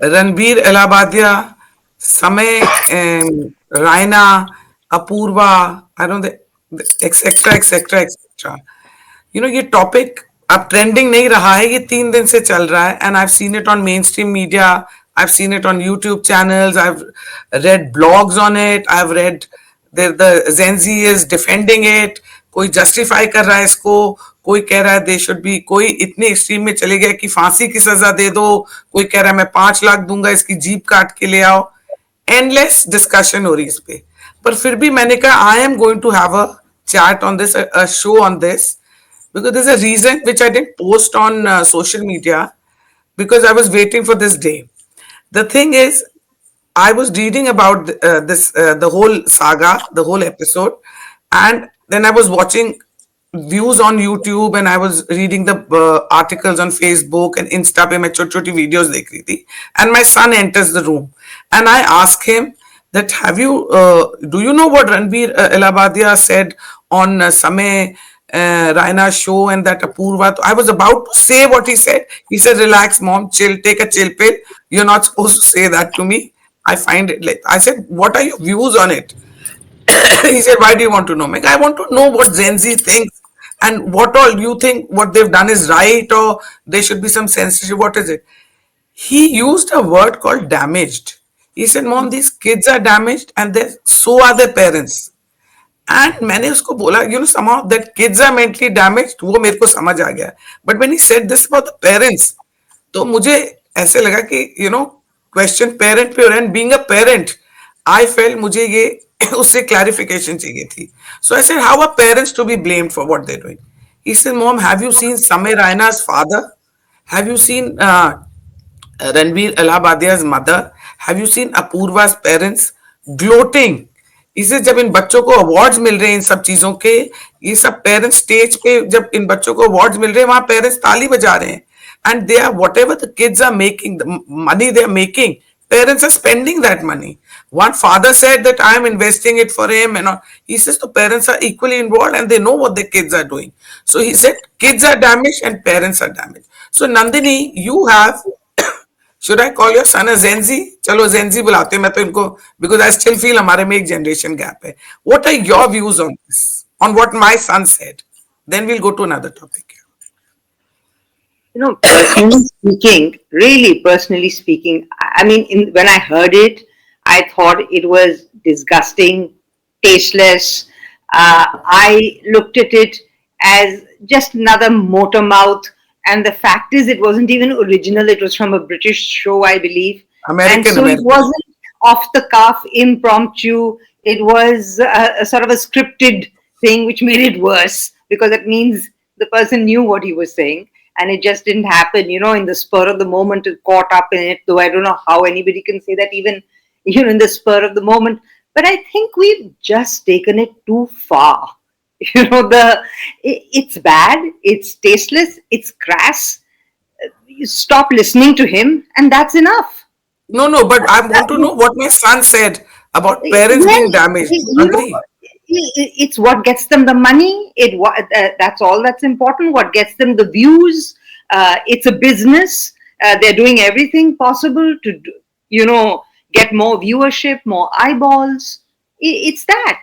Ranbir Allahbadia, Samay, Raina, Apoorva, I don't, etcetera etcetera etcetera. ये topic अब trending नहीं रहा है, ये 3 दिन से चल रहा है, and I have seen it on main stream media, I have seen it on YouTube channels, I have read blogs on it, I have read the Gen Z is defending it, कोई जस्टिफाई कर रहा है इसको, कोई कह रहा है दे should B, कोई इतने एक्सट्रीम में चले गया कि फांसी की सजा दे दो, कोई कह रहा है मैं 5 लाख दूंगा, इसकी जीप काट के ले आओ। एंडलेस डिस्कशन हो रही इस पे। पर फिर भी मैंने कहा I am going to have a chat on this, a show on this, because there's a reason which I didn't post on social media, because I was waiting for this day. The thing is, I was reading about the whole saga, the whole episode, and then I was watching views on YouTube, and I was reading the articles on Facebook and Insta पे मैं छोटी छोटी videos देख रही थी, and my son enters the room, and I ask him that do you know what Ranveer Elabadia said on Samay Raina show, and that Apurva, I was about to say what he said. He said, relax mom, chill, take a chill pill, you're not supposed to say that to me. I find it like, I said, what are your views on it? He said, why do you want to know? I want to know what Gen Z thinks, and what all you think what they've done is right, or there should be some censorship. What is it? He used a word called damaged. He said, mom, these kids are damaged, and so are their parents. And मैंने उसको बोला, somehow that kids are mentally damaged, वो मेरे को समझ आ गया, but when he said this about the parents, तो मुझे ऐसे लगा कि क्वेश्चन पेरेंट पे हो रहा है, being a parent I fail मुझे ये उससे क्लैरिफिकेशन चाहिए थी. So I said, how are parents to be blamed for what they doing? He said, mom, have you seen Samay Raina's father? Have you seen Ranveer Allahabadia's mother? Have you seen Apurva's parents gloating? इसे जब इन बच्चों को awards मिल रहे हैं इन सब चीजों के, ये सब पेरेंट्स स्टेज पे जब इन बच्चों को अवार्ड्स मिल रहे हैं, वहां पेरेंट्स ताली बजा रहे हैं, and they are whatever the kids are making, the money they are making, parents are spending that money. One father said that I am investing it for him, and he says the parents are equally involved and they know what the kids are doing. So he said kids are damaged and parents are damaged. So Nandini, you have, should I call your son a Gen Z? चलो Gen Z बुलाते हैं, मैं तो इनको, because I still feel हमारे में एक generation gap है. What are your views on this? On what my son said? Then we'll go to another topic. Personally speaking, really personally speaking, I mean, when I heard it, I thought it was disgusting, tasteless. I looked at it as just another motor mouth. And the fact is, it wasn't even original. It was from a British show, I believe. And so it wasn't off the cuff, impromptu. It was a sort of a scripted thing, which made it worse because it means the person knew what he was saying and it just didn't happen, in the spur of the moment, it caught up in it, though I don't know how anybody can say that even, in the spur of the moment. But I think we've just taken it too far. It's bad, it's tasteless, it's crass. You stop listening to him and that's enough. No, but I want to know what my son said about parents being damaged. Agree. It's what gets them the money. That's all that's important. What gets them the views. It's a business. They're doing everything possible to, get more viewership, more eyeballs. It's that.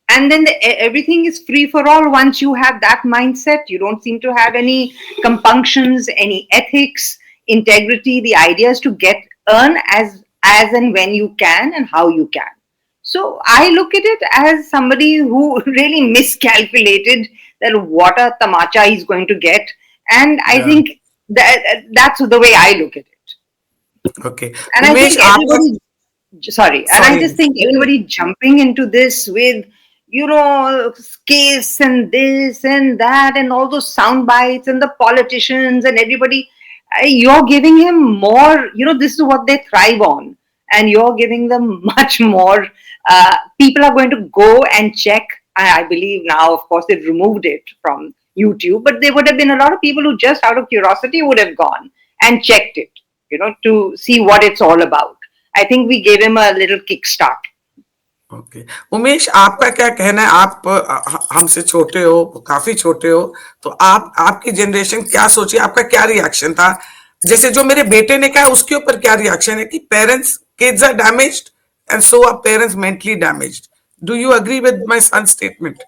And then everything is free for all. Once you have that mindset, you don't seem to have any compunctions, any ethics, integrity. The idea is to earn as and when you can and how you can. So I look at it as somebody who really miscalculated that what a tamacha he's going to get. And I think that's the way I look at it. Okay. And I think I just think everybody jumping into this with, case and this and that and all those sound bites and the politicians and everybody, you're giving him more, this is what they thrive on. And you're giving them much more. People are going to go and check. I believe now, of course, they've removed it from YouTube, but there would have been a lot of people who just out of curiosity would have gone and checked it, to see what it's all about. I think we gave him a little kickstart. Okay Umesh, आपका क्या कहना है? आप हमसे छोटे हो, काफी छोटे हो, तो आपकी जनरेशन क्या सोची, आपका क्या रिएक्शन था जैसे जो मेरे बेटे ने कहा उसके ऊपर क्या रिएक्शन है कि parents kids are damaged and so are parents mentally damaged. Do you agree with my son statement?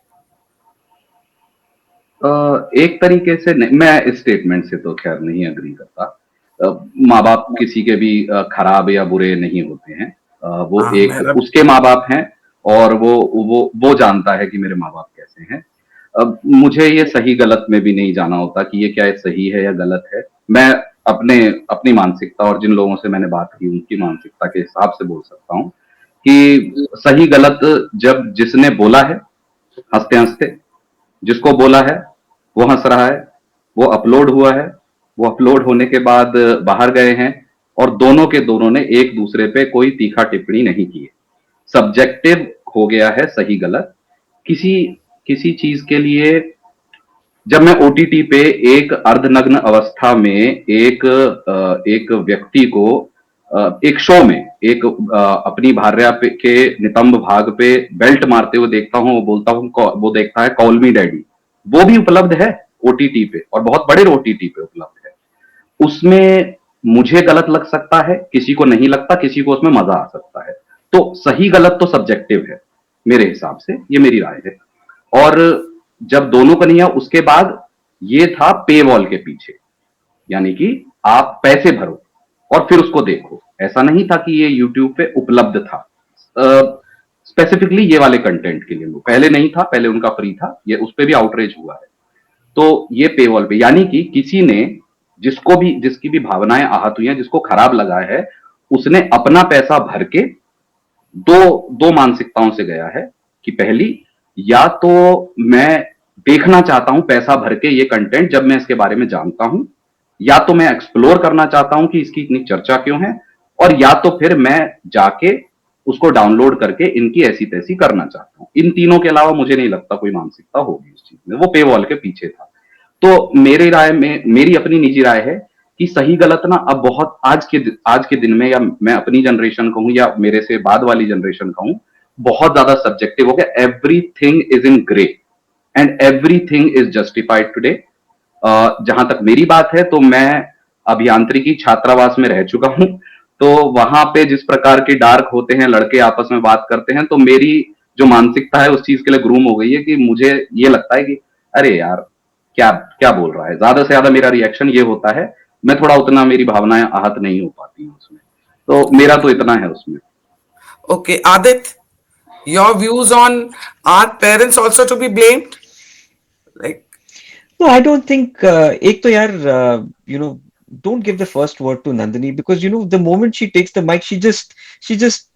एक तरीके से नहीं, मैं इस स्टेटमेंट से तो खैर नहीं अग्री करता। माँ बाप किसी के भी खराब या बुरे नहीं होते हैं। वो हाँ एक मेरा. उसके माँ बाप हैं और वो जानता है कि मेरे माँ बाप कैसे हैं। अब मुझे ये सही गलत में भी नहीं जाना होता कि ये क्या सही है या गलत है। मैं अपने अपनी मानसिकता और जिन लोगों से मैंने बात की उनकी मानसिकता के हिसाब से बोल सकता हूँ कि सही गलत जब जिसने बोला है हंसते हंसते, जिसको बोला है वो हंस रहा है, वो अपलोड हुआ है, वो अपलोड होने के बाद बाहर गए हैं और दोनों के दोनों ने एक दूसरे पे कोई तीखा टिप्पणी नहीं की है। सब्जेक्टिव हो गया है सही गलत। किसी किसी चीज के लिए जब मैं ओटीटी पे एक अर्धनग्न अवस्था में एक व्यक्ति को एक शो में एक अपनी भार्या के नितंब भाग पे बेल्ट मारते हुए देखता हूँ, वो बोलता हूँ, वो देखता है कॉल मी डैडी, वो भी उपलब्ध है ओटीटी पे और बहुत बड़े ओटीटी पे उपलब्ध है। उसमें मुझे गलत लग सकता है, किसी को नहीं लगता, किसी को उसमें मजा आ सकता है। तो सही गलत तो सब्जेक्टिव है मेरे हिसाब से, ये मेरी राय है। और जब दोनों कन्हैया उसके बाद ये था पे वॉल के पीछे, यानी कि आप पैसे भरो और फिर उसको देखो। ऐसा नहीं था कि ये यूट्यूब पे उपलब्ध था स्पेसिफिकली ये वाले कंटेंट के लिए। पहले नहीं था, पहले उनका फ्री था, ये उस पे भी आउटरीच हुआ है। तो ये पे वॉल पे, यानी कि किसी ने जिसकी भी भावनाएं आहत हुई हैं, जिसको खराब लगा है, उसने अपना पैसा भर के दो दो मानसिकताओं से गया है कि पहली, या तो मैं देखना चाहता हूं पैसा भर के ये कंटेंट जब मैं इसके बारे में जानता हूं, या तो मैं एक्सप्लोर करना चाहता हूं कि इसकी इतनी चर्चा क्यों है, और या तो फिर मैं जाके उसको डाउनलोड करके इनकी ऐसी तैसी करना चाहता हूं। इन तीनों के अलावा मुझे नहीं लगता कोई मानसिकता होगी इस चीज में। वो पे वॉल के पीछे था। तो मेरी राय में, मेरी अपनी निजी राय है कि सही गलत ना अब बहुत आज के दिन में, या मैं अपनी जनरेशन कहूं या मेरे से बाद वाली जनरेशन कहूं, बहुत ज्यादा सब्जेक्टिव हो गया। Everything is in grey and everything is justified today. जहां तक मेरी बात है तो मैं अभियांत्रिकी छात्रावास में रह चुका हूं, तो वहां पे जिस प्रकार के डार्क होते हैं, लड़के आपस में बात करते हैं, तो मेरी जो मानसिकता है उस चीज के लिए ग्रूम हो गई है कि मुझे ये लगता है कि अरे यार क्या क्या बोल रहा है। ज्यादा से ज्यादा मेरा रिएक्शन ये होता है, मैं थोड़ा उतना, मेरी भावनाएं आहत नहीं हो पाती हैं उसमें। तो मेरा तो इतना है उसमें। Okay, Adit, your views on are parents also to be blamed? Like, No, I don't think. एक तो यार, don't give the first word to Nandini, because the moment she takes the mic, she just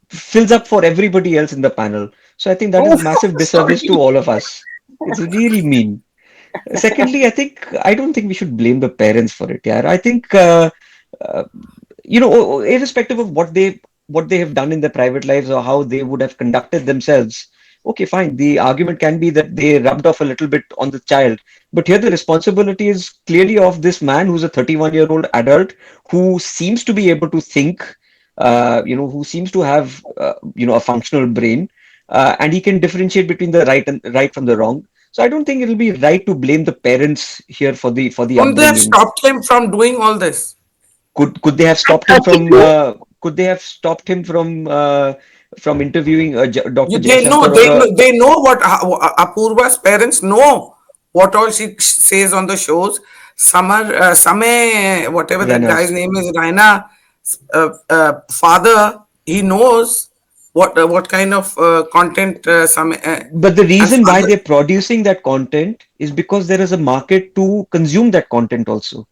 fills up for everybody else in the panel. So I think that is Oh, a massive disservice to sorry. all of us. It's really mean. Secondly, I don't think we should blame the parents for it. Yeah, I think uh, irrespective of what they have done in their private lives or how they would have conducted themselves. Okay, fine. The argument can be that they rubbed off a little bit on the child, but here the responsibility is clearly of this man who's a 31-year-old adult who seems to be able to think, who seems to have, a functional brain, and he can differentiate between the right from the wrong. So I don't think it'll be right to blame the parents here for the couldn't they have upbringing. stopped him from doing all this? Could they have stopped him from interviewing Dr. They know, Jayashankar or they know what Apurva's parents know what all she says on the shows. Samay, whatever that guy's Renas? name is, Raina, father, he knows what kind of content Samay, But the and reason why father. they're producing that content is because there is a market to consume that content also.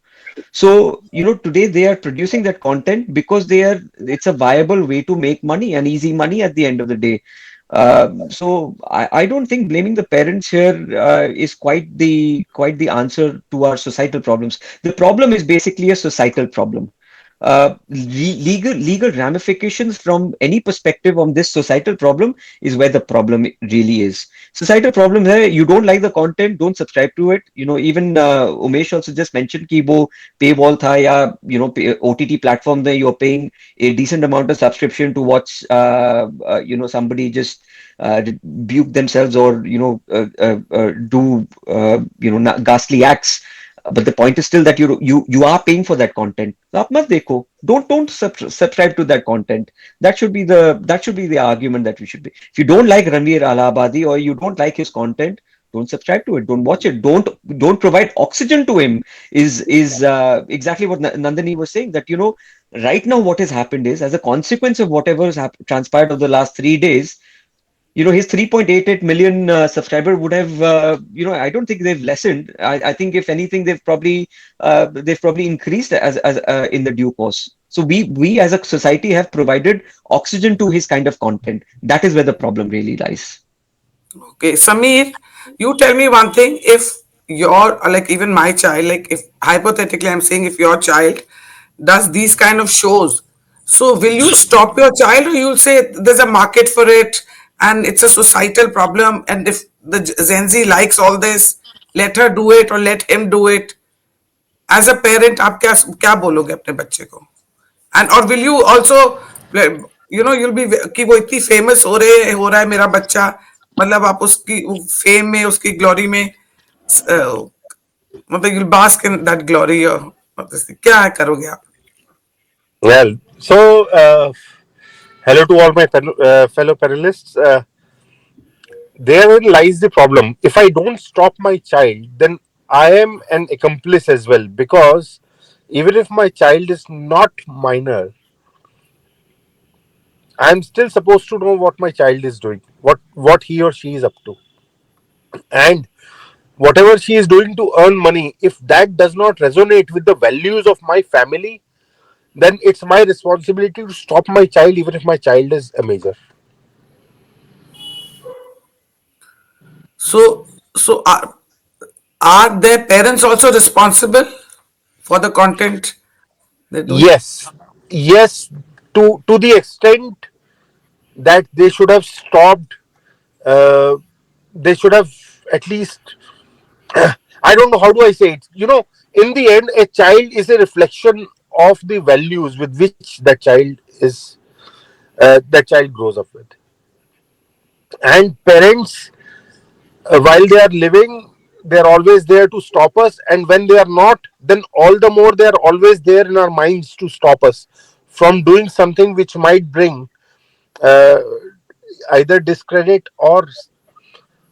So, today they are producing that content because it's a viable way to make money and easy money at the end of the day. So I don't think blaming the parents here is quite the answer to our societal problems. The problem is basically a societal problem. Legal ramifications from any perspective on this societal problem is where the problem really is. Societal problem है, you don't like the content, don't subscribe to it. Even Umesh also just mentioned कि वो paywall था, या OTT platform that you're paying a decent amount of subscription to watch somebody just rebuke themselves or do ghastly acts. but the point is still that you are paying for that content. तो आप मत देखो. Don't subscribe to that content. That should be the argument that we should be. If you don't like Ranveer Allahabadi or you don't like his content, don't subscribe to it. Don't watch it. Don't provide oxygen to him. Is exactly what Nandini was saying, that right now what has happened is, as a consequence of whatever has transpired over the last 3 days, his 3.88 million subscriber would have, I don't think they've lessened. I think if anything, they've probably increased as in the due course. So we as a society have provided oxygen to his kind of content. That is where the problem really lies. Okay, Samir, you tell me one thing. If your, like even my child, like if hypothetically I'm saying if your child does these kind of shows, so will you stop your child or you'll say there's a market for it and it's a societal problem, and if the Gen Z likes all this, let her do it or let him do it? As a parent, आप क्या क्या बोलोगे अपने बच्चे को? And or will you also, you'll be कि वो इतनी फेमस हो रहा है मेरा बच्चा, मतलब आप उसकी फेम में, उसकी ग्लोरी में, मतलब you'll bask in that glory, or क्या करोगे आप? Well, so hello to all my fellow panelists. Therein lies the problem. If I don't stop my child, then I am an accomplice as well, because even if my child is not minor, I am still supposed to know what my child is doing, what he or she is up to, and whatever she is doing to earn money. If that does not resonate with the values of my family, then it's my responsibility to stop my child, even if my child is a major. So are their parents also responsible for the content they're doing? Yes, to the extent that they should have stopped. They should have at least. I don't know how do I say it. In the end, a child is a reflection of the values with which that child grows up with, and parents, while they are living, they are always there to stop us, and when they are not, then all the more they are always there in our minds to stop us from doing something which might bring uh, either discredit or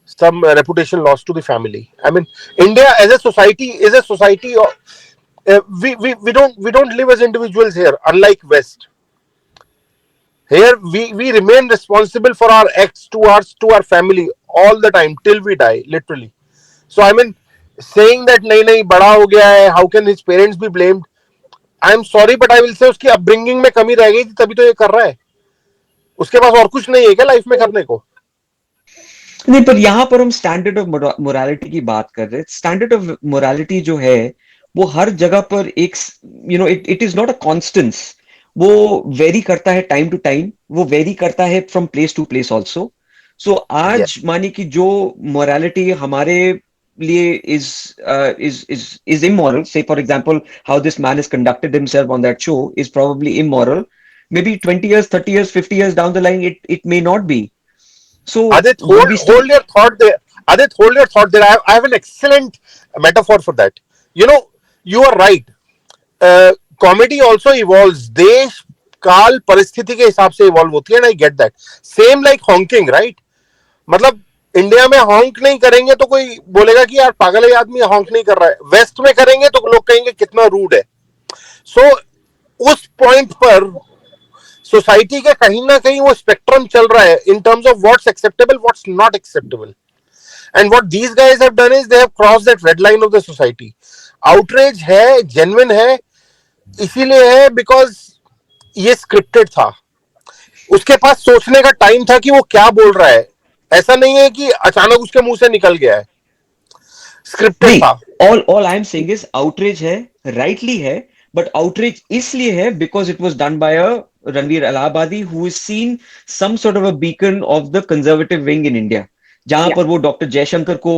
some reputation loss to the family. I mean, India as a society is a society of, we don't live as individuals here, unlike West. Here we remain responsible for our acts to our family all the time till we die, literally. So I mean, saying that nahi bada ho gaya hai, how can his parents be blamed? I am sorry, but I will say उसकी upbringing में कमी रह गई थी, तभी तो ये कर रहा है. उसके पास और कुछ नहीं है क्या लाइफ में करने को? नहीं, पर यहाँ पर हम स्टैंडर्ड ऑफ मोरालिटी की बात कर रहे हैं. स्टैंडर्ड ऑफ मोरालिटी जो है वो हर जगह पर एक, it is not a constant. वो वेरी करता है टाइम टू टाइम, वो वेरी करता है from place to place also. So आज माने कि जो मोरालिटी हमारे लिए is immoral, say for example how this man has conducted himself on that show is probably immoral. Maybe 20 years, 30 years, 50 years down the line it may not be. So Adit, hold your thought there. Adit, hold your thought there. I have an excellent metaphor for that. You are right. Comedy also evolves. देश काल परिस्थिति के हिसाब से evolve होती है, and I get that. Same like honking, right? मतलब India में हॉन्क नहीं करेंगे तो कोई बोलेगा कि यार पागल है आदमी, हॉन्क नहीं कर रहा है. वेस्ट में करेंगे तो लोग कहेंगे कितना रूड है. सो उस पॉइंट पर सोसाइटी के कहीं ना कहीं वो स्पेक्ट्रम चल रहा है in terms of what's acceptable, what's not acceptable. And what these guys have done is they have crossed that red line of the society. Outrage है, जेन्युइन है, इसीलिए है बिकॉज ये स्क्रिप्टेड था. उसके पास सोचने का टाइम था कि वो क्या बोल रहा है. ऐसा नहीं है कि अचानक उसके मुंह से निकल गया है, स्क्रिप्टेड था. all I am saying is outrage है, rightly है, but outrage इसलिए है because it was done by a Ranveer Allahabadi who is seen some sort of a beacon of the conservative wing in India. जहां Yeah. पर वो doctor Jaishankar को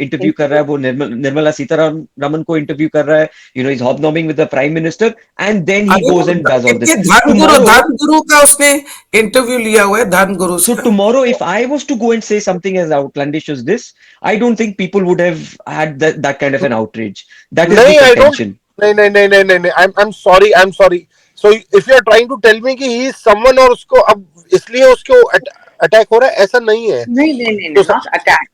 interview कर रहा है, वो निर्मला सीतारमन को इंटरव्यू कर रहा है, is hobnobbing with the prime minister, and then he अरे गोज एंड डज ऑल ये दिस धर्मगुरु टुमारो. धर्मगुरु का उसने इंटरव्यू लिया हुआ है, धर्मगुरु So का। tomorrow, if I was to go and say something as outlandish as this, I don't think people would have had that kind of an outrage. That is the नहीं, I don't. contention. नहीं नहीं नहीं नहीं नहीं नहीं. I'm sorry. I'm sorry. So if you are trying to tell me कि he is someone और उसको अब इसलिए उसको अटैक हो रहा है, ऐसा नहीं है. No, तो not attack.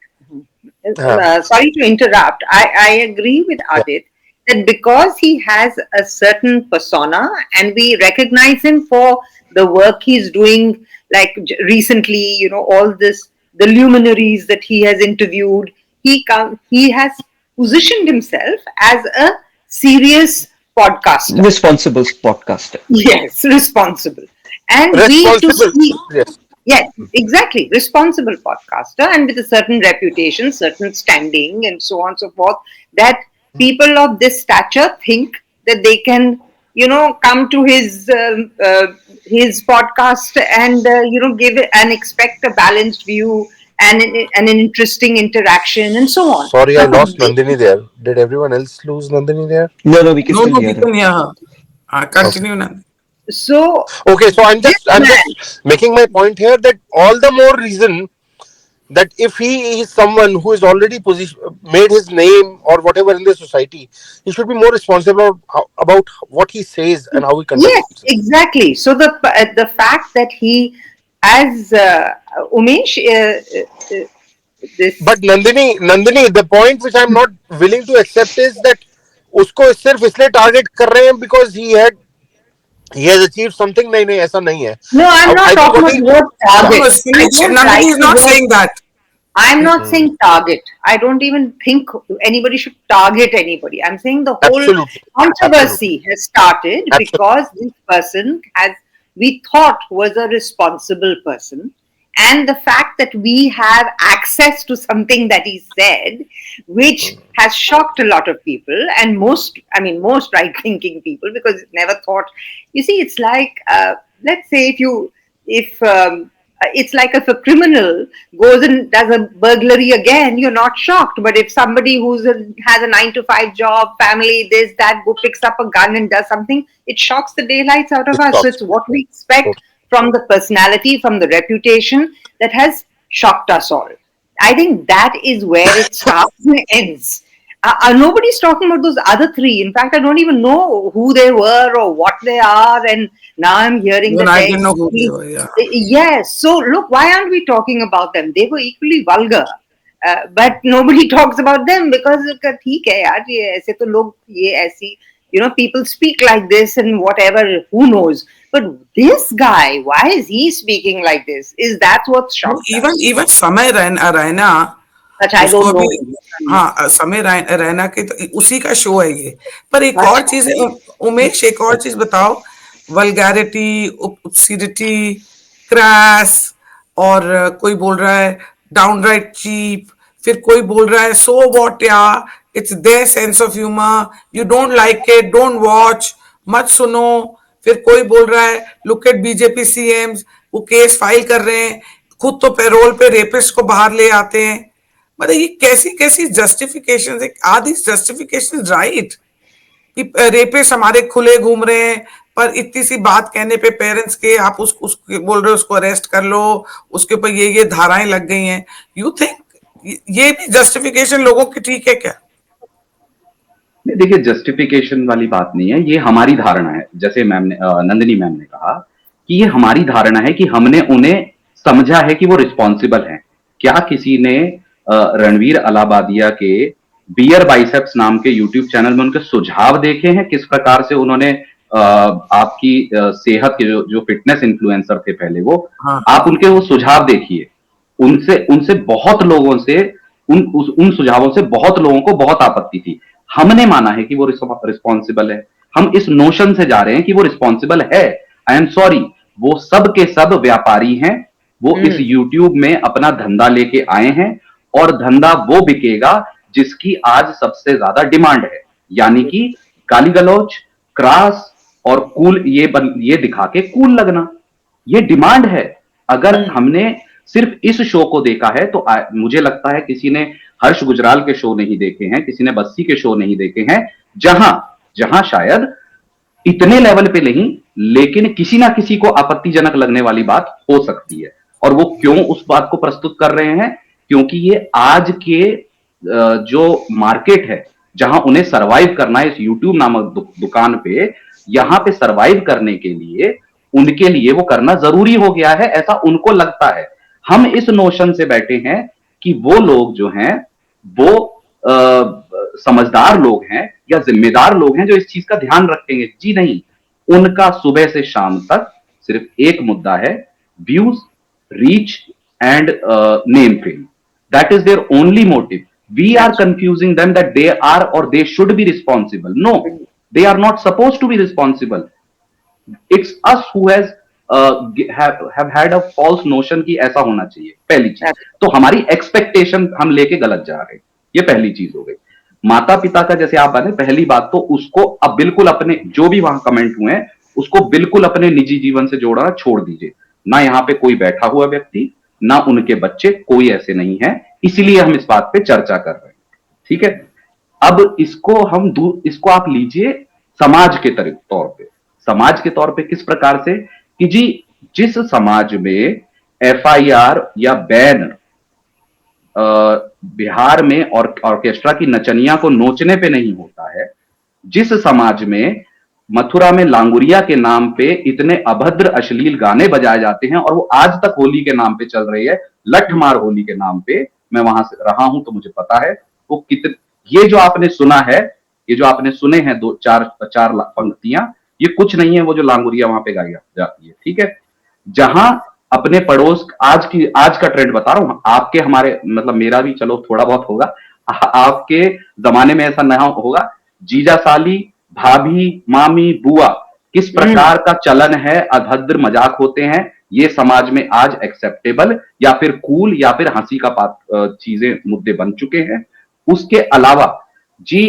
हाँ. Sorry to interrupt. I agree with Adit that because he has a certain persona and we recognize him for the work he's doing, like recently, all this, the luminaries that he has interviewed, he has positioned himself as a serious podcaster. Responsible podcaster. Yes, responsible. And we to Responsible. see, Yes. yes, exactly, responsible podcaster and with a certain reputation, certain standing, and so on and so forth, that people of this stature think that they can, come to his podcast and give it and expect a balanced view and an interesting interaction and so on. Sorry, I Now, lost Nandini there. Did everyone else lose Nandini there? No, we can no still no hear her. Become यहाँ continue ना। so Okay, so I'm this man, just making my point here that all the more reason that if he is someone who is already made his name or whatever in the society, he should be more responsible about what he says and how he conducts yes, himself. exactly. So the fact that he, as Umesh, this But Nandini, the point which I'm not willing to accept is that उसको सिर्फ इसलिए target कर रहे हैं because he has achieved something. नहीं नहीं, ऐसा नहीं है. no, I'm not I think talking what about he the word target. No, I don't Nandini like is the not word. saying that. I'm not saying target. I don't even think anybody should target anybody. I'm saying the whole absolutely controversy has started absolutely because this person we thought was a responsible person. And the fact that we have access to something that he said, which has shocked a lot of people, and most right thinking people, because never thought, you see, it's like, let's say if it's like if a criminal goes and does a burglary again, you're not shocked. But if somebody has a 9 to 5 job, family, this, that, picks up a gun and does something, it shocks the daylights out of It us. So shocks. it's what we expect from the personality, from the reputation that has shocked us all. I think that is where it starts and ends. Nobody's talking about those other three. In fact, I don't even know who they were or what they are. And now I'm hearing Even that I didn't know who they were. Yeah. yes. So look, why aren't we talking about them? They were equally vulgar. But nobody talks about them because ठीक है यार, ये ऐसे तो लोग ये ऐसी, people speak like this and whatever, who knows. But this guy, why is he speaking like this? Is that what shocked us? Even समय रैना But I उसको don't know अभी, him. हाँ समय रैना के तो उसी का शो है ये। पर एक और अच्छा. चीज है उमेश, एक और चीज बताओ, वल्गैरिटी, obscenity, क्रैश, और कोई बोल रहा है डाउनराइट चीप, फिर कोई बोल रहा है सो व्हाट या, it's their sense of humour, you don't like it, don't watch, मत सुनो। फिर कोई बोल रहा है लुक एट बीजेपी सीएम्स, वो केस फाइल कर रहे हैं, खुद तो पैरोल पे रेपिस्ट को बाहर ले आते हैं। मतलब ये कैसी कैसी जस्टिफिकेशन है, आर दिस जस्टिफिकेशन राइट कि रेपिस्ट हमारे खुले घूम रहे हैं, पर इतनी सी बात कहने पे पेरेंट्स के आप उसको बोल रहे हो उसको अरेस्ट कर लो, उसके ऊपर ये धाराएं लग गई हैं। यू थिंक ये भी जस्टिफिकेशन लोगों की ठीक है क्या? नहीं, देखिए जस्टिफिकेशन वाली बात नहीं है, ये हमारी धारणा है। जैसे मैम ने नंदिनी मैम ने कहा कि ये हमारी धारणा है कि हमने उन्हें समझा है कि वो रिस्पॉन्सिबल हैं। क्या किसी ने रणवीर अलाहाबादिया के बियर बाइसेप्स नाम के यूट्यूब चैनल में उनके सुझाव देखे हैं, किस प्रकार से उन्होंने आपकी सेहत के जो फिटनेस इन्फ्लुएंसर थे पहले वो, हाँ। आप उनके वो सुझाव देखिए, उनसे बहुत लोगों से उन सुझावों से बहुत लोगों को बहुत आपत्ति थी। हमने माना है कि वो रिस्पॉन्सिबल है, हम इस नोशन से जा रहे हैं कि वो रिस्पॉन्सिबल है। आई एम सॉरी, वो सब के सब व्यापारी हैं, वो इस यूट्यूब में अपना धंधा लेके आए हैं और धंधा वो बिकेगा जिसकी आज सबसे ज्यादा डिमांड है, यानी कि गाली गलौज, क्रास और कूल, ये दिखा के कूल लगना, ये डिमांड है। अगर हमने सिर्फ इस शो को देखा है तो मुझे लगता है किसी ने हर्ष गुजराल के शो नहीं देखे हैं, किसी ने बस्सी के शो नहीं देखे हैं, जहां जहां शायद इतने लेवल पे नहीं, लेकिन किसी ना किसी को आपत्तिजनक लगने वाली बात हो सकती है। और वो क्यों उस बात को प्रस्तुत कर रहे हैं? क्योंकि ये आज के जो मार्केट है, जहां उन्हें सरवाइव करना है इस यूट्यूब नामक दुकान पे, यहां पे सरवाइव करने के लिए उनके लिए वो करना जरूरी हो गया है, ऐसा उनको लगता है। हम इस नोशन से बैठे हैं कि वो लोग जो हैं वो समझदार लोग हैं या जिम्मेदार लोग हैं जो इस चीज का ध्यान रखेंगे। जी नहीं, उनका सुबह से शाम तक सिर्फ एक मुद्दा है, views, reach and name fame. That is their only motive. We are confusing them that they are or they should be responsible. No, they are not suppose to be responsible. It's us who has have had a false notion कि ऐसा होना चाहिए। पहली चीज तो हमारी expectation हम लेके गलत जा रहे हैं, ये पहली चीज हो गई। माता पिता का जैसे आप बने, पहली बात तो उसको अब बिल्कुल अपने जो भी वहां कमेंट हुए हैं उसको बिल्कुल अपने निजी जीवन से जोड़ना छोड़ दीजिए। ना यहाँ पे कोई बैठा हुआ व्यक्ति, ना उनके बच्चे, कोई ऐसे नहीं है, इसलिए हम इस बात पे चर्चा कर रहे हैं। ठीक है, अब इसको आप लीजिए समाज के तौर पे। समाज के तौर पे किस प्रकार से कि जी, जिस समाज में एफआईआर या बैन बिहार में और ऑर्केस्ट्रा की नचनिया को नोचने पे नहीं होता है, जिस समाज में मथुरा में लांगुरिया के नाम पे इतने अभद्र अश्लील गाने बजाए जाते हैं और वो आज तक होली के नाम पे चल रही है, लठमार होली के नाम पे, मैं वहां से रहा हूं तो मुझे पता है वो कितने, ये जो आपने सुना है, ये जो आपने सुने हैं दो चार चार पंक्तियां, ये कुछ नहीं है वो जो लांगुरिया वहां पे गाई जाती है। ठीक है, जहां अपने पड़ोस, आज का ट्रेंड बता रहा हूं, आपके हमारे मतलब मेरा भी चलो थोड़ा बहुत होगा, आपके जमाने में ऐसा नहीं होगा, जीजा साली, भाभी, मामी, बुआ, किस प्रकार का चलन है, अभद्र मजाक होते हैं, ये समाज में आज एक्सेप्टेबल या फिर कूल या फिर हंसी का चीजें मुद्दे बन चुके हैं। उसके अलावा जी,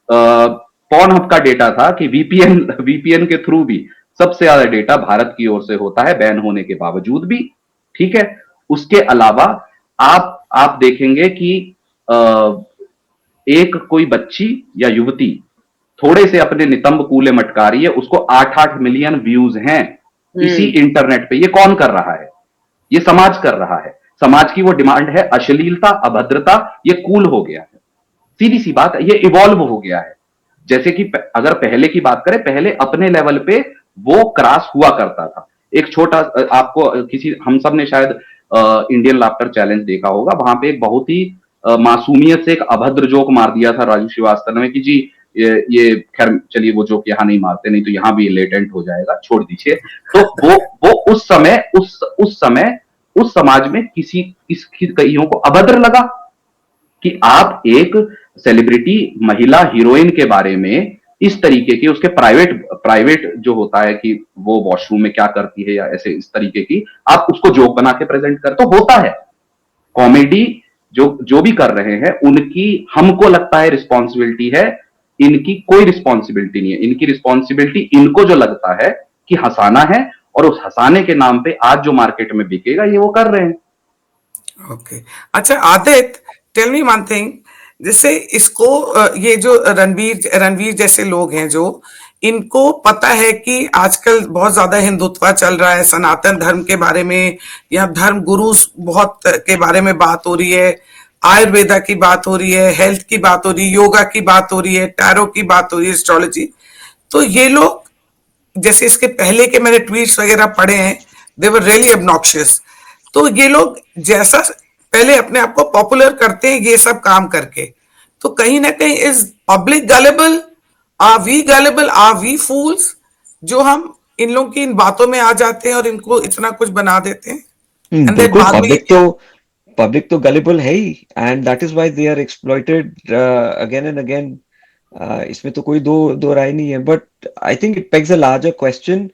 पॉर्नहब का डेटा था कि वीपीएन के थ्रू भी सबसे ज्यादा डेटा भारत की ओर से होता है, बैन होने के बावजूद भी। ठीक है, उसके अलावा आप देखेंगे कि एक कोई बच्ची या युवती थोड़े से अपने नितंब कूले मटका रही है, उसको 8-8 मिलियन व्यूज हैं इसी इंटरनेट पे। ये कौन कर रहा है? ये समाज कर रहा है। समाज की वो डिमांड है अश्लीलता, अभद्रता, ये कूल हो गया है। सीधी सी बात है, ये इवॉल्व हो गया है। जैसे कि अगर पहले की बात करें, पहले अपने लेवल पे वो क्रॉस हुआ करता था। एक छोटा, आपको किसी, हम सब ने शायद इंडियन लाफ्टर चैलेंज देखा होगा, वहां पे एक बहुत ही मासूमियत से एक अभद्र जोक मार दिया था राजू श्रीवास्तव ने कि जी ये खैर चलिए वो जोक यहाँ नहीं मारते, नहीं तो यहाँ भी लेटेंट हो जाएगा, छोड़ दीजिए। तो वो उस समय उस समाज में कईयों को अभद्र लगा कि आप एक सेलिब्रिटी महिला हीरोइन के बारे में इस तरीके की, उसके प्राइवेट जो होता है कि वो वॉशरूम में क्या करती है या ऐसे इस तरीके की, आप उसको जोक बना के प्रेजेंट कर, तो होता है। कॉमेडी जो भी कर रहे हैं उनकी, हमको लगता है रिस्पॉन्सिबिलिटी है, इनकी कोई रिस्पॉन्सिबिलिटी नहीं है। इनकी रिस्पॉन्सिबिलिटी, इनको जो लगता है कि हंसाना है और उस हंसाने के नाम पे आज जो मार्केट में बिकेगा, ये वो कर रहे हैं। ओके, अच्छा Aditya, tell me one thing, जैसे इसको ये जो रणवीर जैसे लोग हैं, जो इनको पता है कि आजकल बहुत ज्यादा हिंदुत्व चल रहा है, सनातन धर्म के बारे में या धर्म गुरु बहुत के बारे में बात हो रही है, आयुर्वेदा की बात हो रही है, हेल्थ की बात हो रही है, योगा की बात हो रही है, टैरो की बात हो रही है, एस्ट्रोलॉजी, तो ये लोग, जैसे इसके पहले के मैंने ट्वीट्स वगैरह पढ़े हैं, दे वर रियली ऑब्नॉक्शियस। तो ये लोग जैसा पहले अपने आप को पॉपुलर करते हैं ये सब काम करके, तो कहीं ना कहीं is public gullible, are we fools, जो हम इन लोगों की इन बातों में आ जाते हैं और इनको इतना कुछ बना देते हैं। And then बिल्कुल, बाद में पब्लिक तो गलेबल है ही, and that is why they are exploited again and again. इसमें तो कोई दो राय नहीं है, but I think it begs a larger question.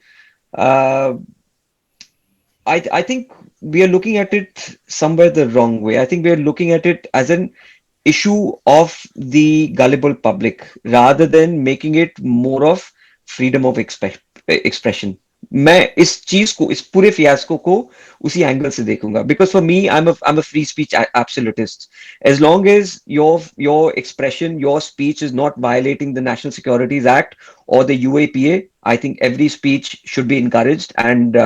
I think we are looking at it somewhere the wrong way. I think we are looking at it as an issue of the gullible public rather than making it more of freedom of expression. मैं इस चीज को, इस पूरे fiasco को उसी angle से देखूंगा. Because for me I am a free speech absolutist. As long as your expression, your speech is not violating the national securities act or the UAPA, I think every speech should be encouraged and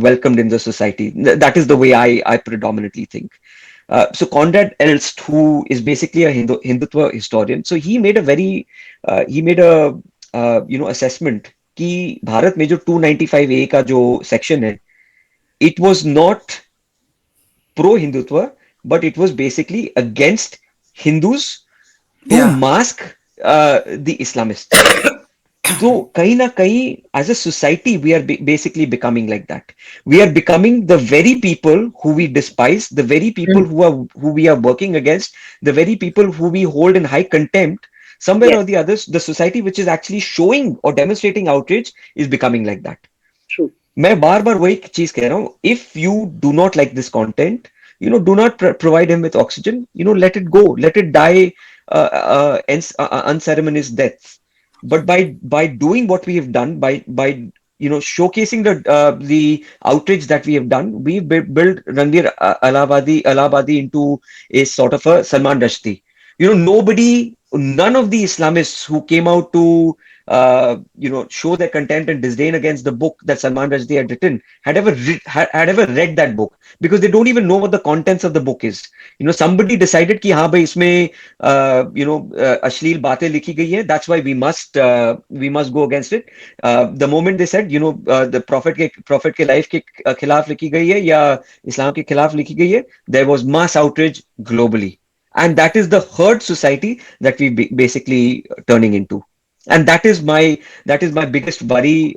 welcomed in the society. That is the way I predominantly think. So Conrad Elst, who is basically a Hindutva historian, so he made a assessment कि भारत में जो 295A का जो section है, it was not pro Hindutva, but it was basically against Hindus to Yeah. mask the Islamists. So kahin na kahin, as a society, we are basically becoming like that. We are becoming the very people who we despise, the very people who we are working against, the very people who we hold in high contempt. Somewhere Yes, or the others, the society which is actually showing or demonstrating outrage is becoming like that. true. मैं बार बार वही चीज कह रहा हूँ. If you do not like this content, do not provide him with oxygen. Let it go, let it die unceremonious deaths. But by doing what we have done, by showcasing the outrage that we have done, we built Ranveer Allahabadi into a sort of a Salman Rushdie. None of the Islamists who came out to show their contempt and disdain against the book that Salman Rushdie had written had ever read that book, because they don't even know what the contents of the book is. Somebody decided कि हाँ भाई इसमें अश्लील बातें लिखी गई है, that's why we must go against it. The moment they said the prophet के life के खिलाफ लिखी गई है या इस्लाम के खिलाफ लिखी गई है, there was mass outrage globally. And that is the herd society that we basically turning into. And that is my biggest worry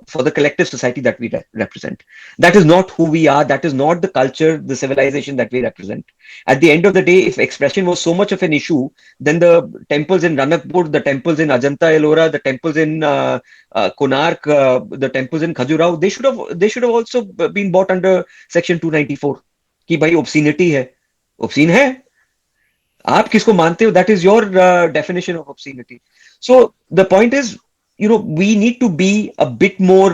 for the collective society that we represent. That is not who we are. That is not the culture, the civilization that we represent. At the end of the day, if expression was so much of an issue, then the temples in Ranakpur, the temples in Ajanta Ellora, the temples in Konark, the temples in Khajuraho, they should have also been bought under Section 294. कि भाई obscenity है. Obscene है. आप किसको मानते हो? That is your definition of obscenity. So the point is, we need to be a bit more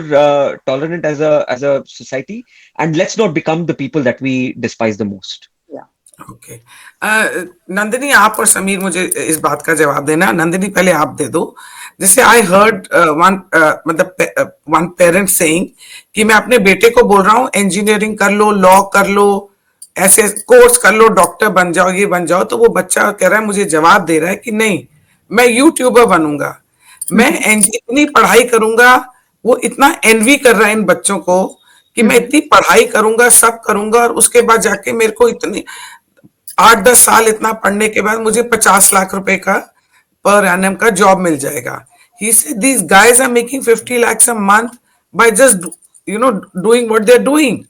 tolerant as a society, and let's not become the people that we despise the most. Okay. Nandini, आप और समीर मुझे इस बात का जवाब देना. नंदिनी पहले आप दे दो. जैसे I heard one parent saying कि मैं अपने बेटे को बोल रहा हूँ इंजीनियरिंग कर लो, लॉ कर लो, ऐसे कोर्स कर लो, डॉक्टर बन जाओ, ये बन जाओ. तो वो बच्चा कह रहा है, मुझे जवाब दे रहा है कि नहीं, मैं यूट्यूबर बनूंगा, मैं इतनी पढ़ाई करूंगा. वो इतना एनवी कर रहा है इन बच्चों को कि मैं इतनी पढ़ाई करूंगा, सब करूंगा, और उसके बाद जाके मेरे को इतनी 8-10 साल इतना पढ़ने के बाद मुझे 50 लाख रुपए का पर एनम का जॉब मिल जाएगा. He said these guys are making 50 lakhs a month by just doing what they're doing.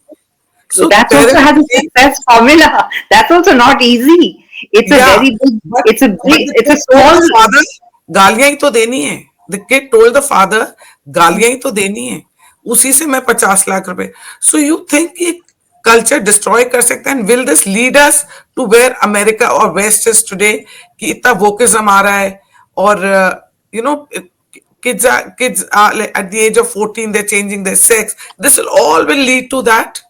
So That also parents has a think, success formula. That's also not easy. It's a yeah, very big, but it's the a kid told small. the father गालियां ही तो देनी है. The kid told the father गालियां ही तो देनी है, उसी से मैं 50 लाख रुपए. So you think कि कल्चर डिस्ट्रॉय कर सकते हैं? Will this lead us to where America और वेस्ट इज टुडे, कि इतना वोकिज्म आ रहा है, और kids are like, at the age of 14 they're changing their sex. This will lead to that.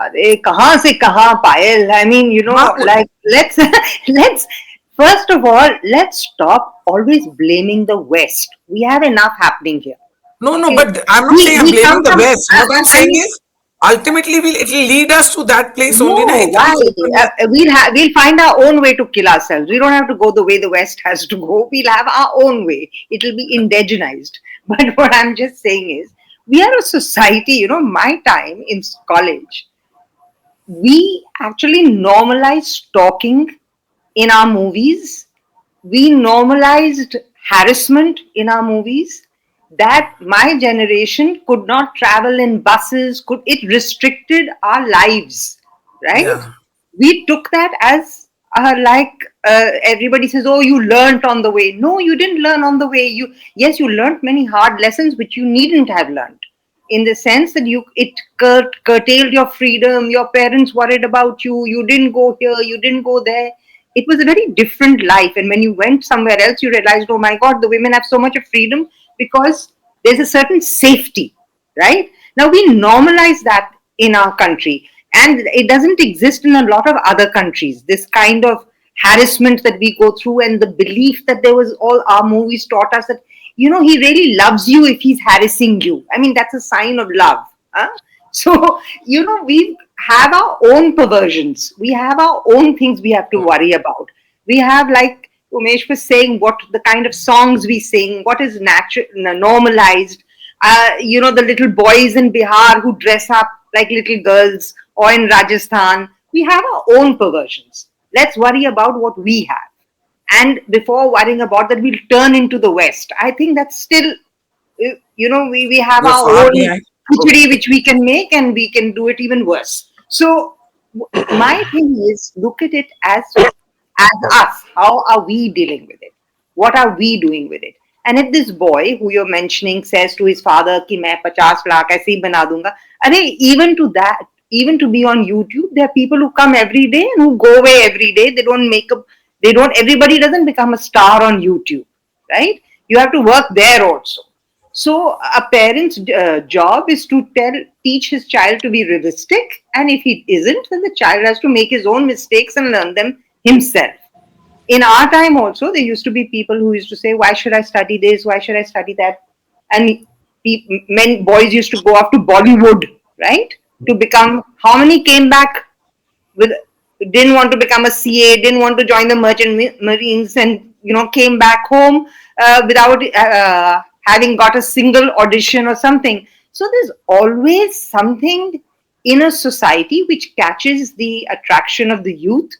अरे कहाँ से कहाँ पायल. I mean, हाँ, like let's let's first of all let's stop always blaming the West. We have enough happening here. no, Okay, but I'm not saying I'm we blaming come the from. West. What I'm I saying mean, is ultimately it will lead us to that place only na. no, why? Italy's open है. We'll find our own way to kill ourselves. We don't have to go the way the West has to go. We'll have our own way. It'll be indigenized. But what I'm just saying is, we are a society. My time in college, we actually normalized stalking in our movies. We normalized harassment in our movies, that my generation could not travel in buses, could it restricted our lives, right? Yeah. We took that as like everybody says, oh, you learnt on the way. No, you didn't learn on the way. Yes, you learnt many hard lessons which you needn't have learnt, in the sense that it curtailed your freedom. Your parents worried about you. You didn't go here, you didn't go there. It was a very different life. And when you went somewhere else, you realized, oh my God, the women have so much of freedom because There's a certain safety, right? Now we normalize that in our country, and it doesn't exist in a lot of other countries. This kind of harassment that we go through, and the belief that there was, all our movies taught us that, he really loves you if he's harassing you. I mean, that's a sign of love. Huh? So, we have our own perversions. We have our own things we have to worry about. We have, like Umesh was saying, what the kind of songs we sing, what is natural, normalized. The little boys in Bihar who dress up like little girls, or in Rajasthan. We have our own perversions. Let's worry about what we have. And before worrying about that, we'll turn into the West. I think that's still, we have You're our far own behind. khichdi which we can make, and we can do it even worse. So my thing is, look at it as us. How are we dealing with it? What are we doing with it? And if this boy who you're mentioning says to his father कि मैं 50 लाख ऐसे ही बना दूंगा, अरे, even to that, even to be on YouTube, there are people who come every day and who go away every day. They don't make up. They don't. Everybody doesn't become a star on YouTube, right? You have to work there also. So a parent's job is to teach his child to be realistic, and if he isn't, then the child has to make his own mistakes and learn them himself. In our time also, there used to be people who used to say, why should I study this, why should I study that? And boys used to go off to Bollywood, right, to become, how many came back with, didn't want to become a CA, didn't want to join the merchant marines, and came back home without having got a single audition or something. So there's always something in a society which catches the attraction of the youth.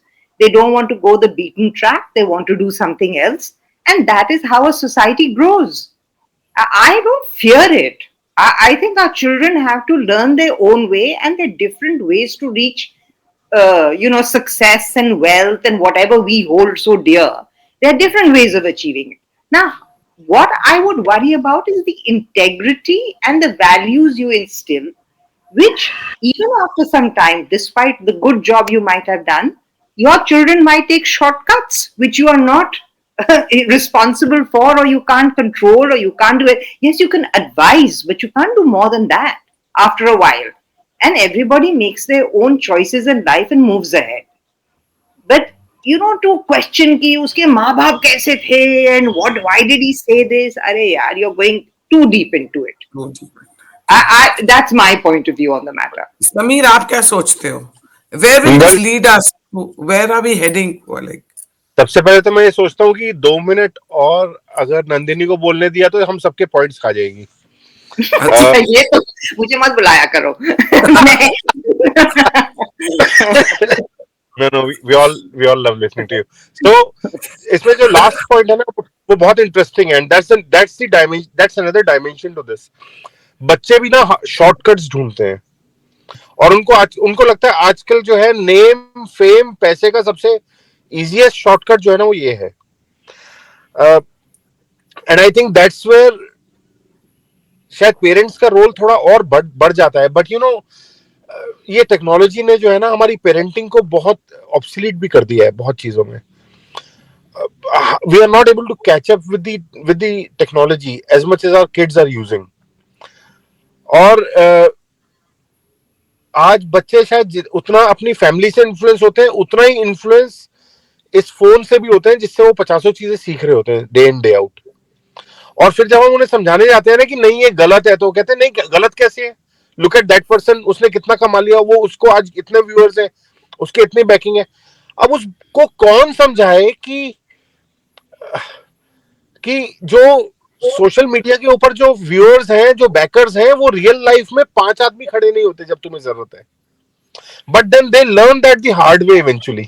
They don't want to go the beaten track, they want to do something else, and that is how a society grows. I don't fear it. I think our children have to learn their own way, and there are different ways to reach success and wealth and whatever we hold so dear. There are different ways of achieving it. Now, what I would worry about is the integrity and the values you instill, which even after some time, despite the good job you might have done, your children might take shortcuts which you are not responsible for, or you can't control, or you can't do it. Yes, you can advise, but you can't do more than that after a while. And everybody makes their own choices in life and moves ahead. But to question कि उसके माँ बाप कैसे थे, and why did he say this? अरे यार, you're going too deep into it. That's my point of view on the matter. Sameer, आप क्या सोचते हो? Where will this lead us? Where are we heading? Like, सबसे पहले तो मैं ये सोचता हूँ कि 2 मिनट और अगर नंदिनी को बोलने दिया तो हम सबके पॉइंट्स खा जाएगी. ये तो मुझे मत बुलाया करो. No, we all love listening to you. So इसमें जो last point है ना, वो बहुत interesting है, and that's another dimension to this. बच्चे भी ना shortcuts ढूंढते हैं, और उनको लगता है आजकल जो है नेम फेम पैसे का सबसे easiest shortcut जो है ना वो ये है. And I think that's where शायद पेरेंट्स का रोल थोड़ा और बढ़ जाता है. बट ये टेक्नोलॉजी ने जो है ना हमारी पेरेंटिंग को बहुत ऑब्सोलीट भी कर दिया है बहुत चीजों में. We are not able to catch up with the technology as much as our kids are using. और आज बच्चे शायद उतना अपनी फैमिली से इन्फ्लुएंस होते हैं, उतना ही इन्फ्लुएंस इस फोन से भी होते हैं, जिससे वो 50 चीजें सीख रहे होते हैं डे इन डे आउट. और फिर जब हम उन्हें समझाने जाते हैं ना कि नहीं ये गलत है, तो वो कहते हैं नहीं गलत कैसे है, लुक एट दैट पर्सन, उसने कितना कमा लिया, वो उसको आज इतने व्यूअर्स हैं, उसके इतनी बैकिंग है. अब उसको कौन समझाए कि जो सोशल मीडिया के ऊपर जो व्यूअर्स हैं, जो बैकर्स हैं, वो रियल लाइफ में 5 आदमी खड़े नहीं होते जब तुम्हें जरूरत है. But then they learn that the hard way eventually.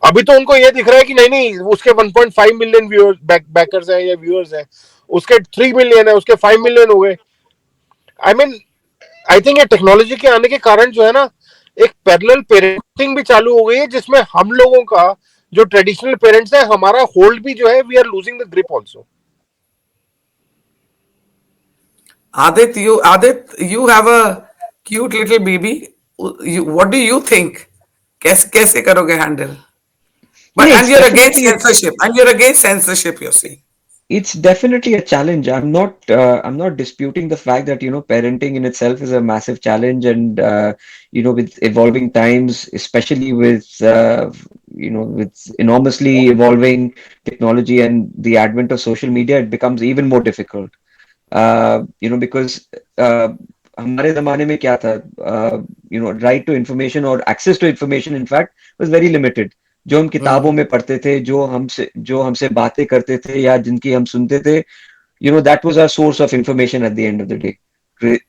अभी तो उनको ये दिख रहा है कि नहीं उसके 1.5 मिलियन व्यूअर्स बैकर्स हैं या व्यूअर्स हैं, उसके 3 मिलियन है, उसके 5 मिलियन हो गए. आई थिंक ये टेक्नोलॉजी के आने के कारण जो है ना एक पैरेलल पेरेंटिंग भी चालू हो गई है, जिसमें हम लोगों का जो ट्रेडिशनल पेरेंट्स है, हमारा होल्ड भी जो है, we are losing the grip also. Adit, you have a cute little baby. What do you think? कैसे करोगे handle? But Yeah, and it's you're against definitely- censorship. And you're against censorship, you're saying. it's definitely a challenge. I'm not disputing the fact that, parenting in itself is a massive challenge, and with evolving times, especially with enormously evolving technology and the advent of social media, it becomes even more difficult. Because uh, हमारे जमाने में क्या था, right to information or access to information in fact was very limited. जो हम किताबों में पढ़ते थे, जो हमसे बातें करते थे या जिनकी हम सुनते थे, that was our source of information at the end of the day.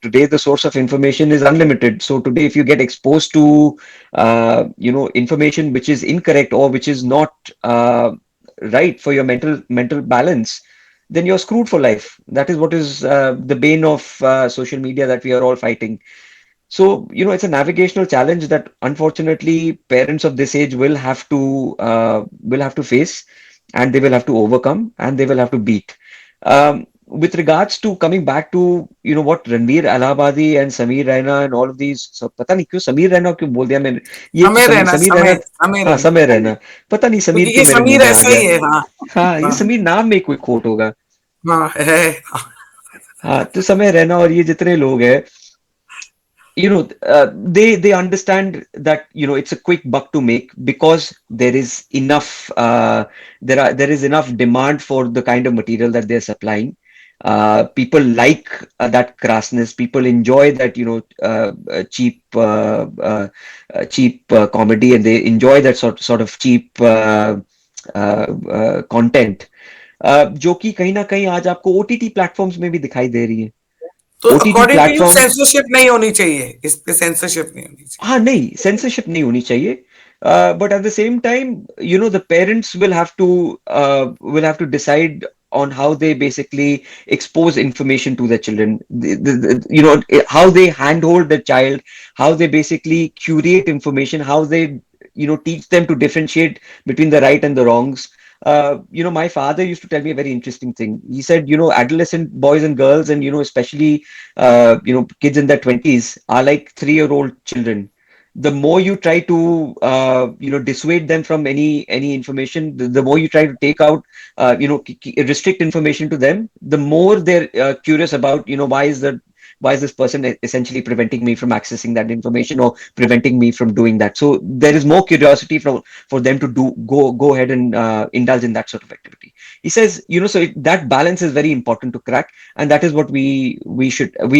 Today the source of information is unlimited, so today if you get exposed to information which is incorrect or which is not right for your mental balance, then you're screwed for life. That is what is the bane of social media that we are all fighting. So, it's a navigational challenge that unfortunately parents of this age will have to face, and they will have to overcome, and they will have to beat. With regards to coming back to what Ranveer Allahabadi and Sameer Raina and all of these, so पता नहीं क्यों समीर रैना क्यों बोल दिया मैंने, ये तो समय रहना, समीर रैना, समय हाँ रहना, समय रैना, पता नहीं समीर क्योंकि ये क्यों मेरे मुंह समीर में आ ऐसा गया। ही है। हाँ हाँ, ये हाँ समीर नाम में कोई खोट होगा। हाँ है। हाँ, तो समय रैना और ये जितने लोग हैं, they understand that it's a quick buck to make, because there is enough there is enough demand for the kind of material that they're supplying. People like that crassness. People enjoy that cheap comedy, and they enjoy that sort of cheap content, जो कि कहीं ना कहीं आज आपको OTT platforms में भी दिखाई दे रही है। तो OTT according to you platforms, censorship नहीं होनी चाहिए, इस पे सेंसरशिप नहीं होनी चाहिए। हाँ नहीं, सेंसरशिप नहीं होनी चाहिए, but at the same time the parents will have to decide on how they basically expose information to their children, how they handhold the child, how they basically curate information, how they teach them to differentiate between the right and the wrongs. My father used to tell me a very interesting thing. He said, adolescent boys and girls, and especially kids in their 20s are like 3-year-old children. The more you try to dissuade them from any information, the more you try to take out restrict information to them, the more they're curious about why is this person essentially preventing me from accessing that information, or preventing me from doing that. So there is more curiosity for them to go ahead and indulge in that sort of activity. He says, so that balance is very important to crack, and that is what we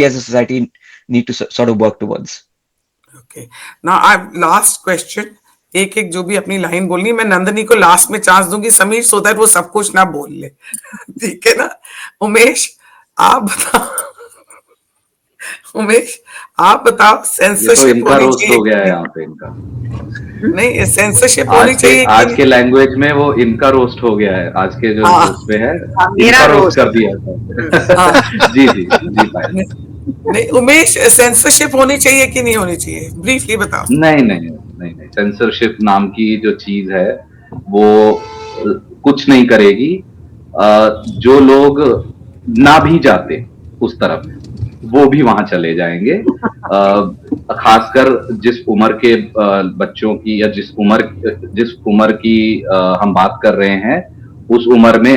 as a society need to sort of work towards. Okay, now I last question. एक एक जो भी अपनी line बोलनी है, मैं नंदनी को last में चांस दूंगी, समीर, सो दैट वो सब कुछ ना बोल ले। ठीक है ना? उमेश, आप बताओ। उमेश, आप बताओ, ये तो सेंसरशिप इनका होनी रोस्ट चाहिए हो गया है कि यहाँ पे इनका। नहीं? सेंसरशिप होनी चाहिए कि आज नहीं? के लैंग्वेज में वो इनका रोस्ट हो गया है, आज के जो हाँ उसमें है मेरा इनका रोस्ट रोस्ट। कर दिया हाँ। था। जी जी जी पायल। नहीं, नहीं, उमेश, सेंसरशिप होनी चाहिए कि नहीं होनी चाहिए? ब्रीफली बताओ। नहीं नहीं नहीं नहीं, सेंसरशिप नाम की जो चीज है वो कुछ नहीं करेगी। जो लोग ना भी जाते उस तरफ, वो भी वहां चले जाएंगे। खासकर जिस उम्र के बच्चों की, या जिस उम्र की हम बात कर रहे हैं, उस उम्र में